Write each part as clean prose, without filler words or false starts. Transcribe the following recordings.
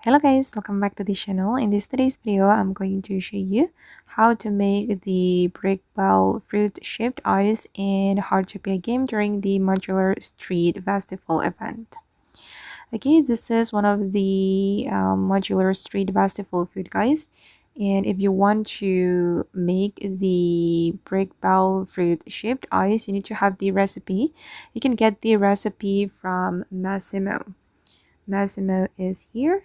Hello guys, welcome back to the channel. In today's video, I'm going to show you how to make the brick ball fruit shaped ice in Heartopia game during the Modular Street Festival event. Okay, this is one of the Modular Street Festival food, guys. And if you want to make the brick ball fruit shaped ice, you need to have the recipe. You can get the recipe from Masimo. Masimo is here.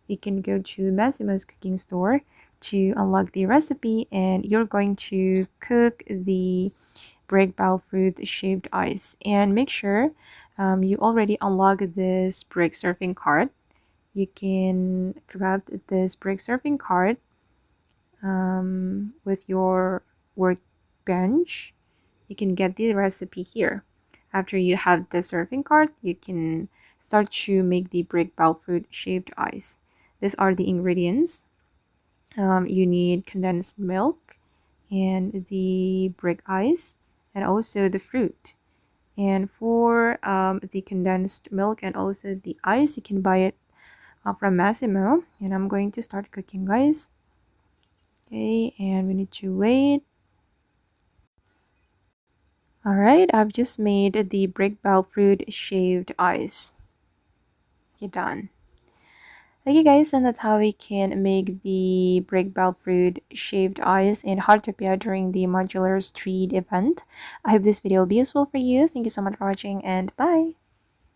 You can go to Masimo's cooking store to unlock the recipe, and you're going to cook the brick ball fruit shaped ice. And make sure you already unlock this brick surfing card. You can grab this brick surfing card with your workbench. You can get the recipe here. After you have the surfing card, you can start to make the brick ball fruit shaped ice. These are the ingredients. You need condensed milk and the brick ice and also the fruit. And for the condensed milk and also the ice, you can buy it from Masimo. And I'm going to start cooking, guys. Okay, and we need to wait. Alright, I've just made the brick ball fruit shaved ice. Okay, done. Okay guys, and that's how we can make the brick ball fruit shaved ice in Heartopia during the Modular Street event. I hope this video will be useful for you. Thank you so much for watching and bye!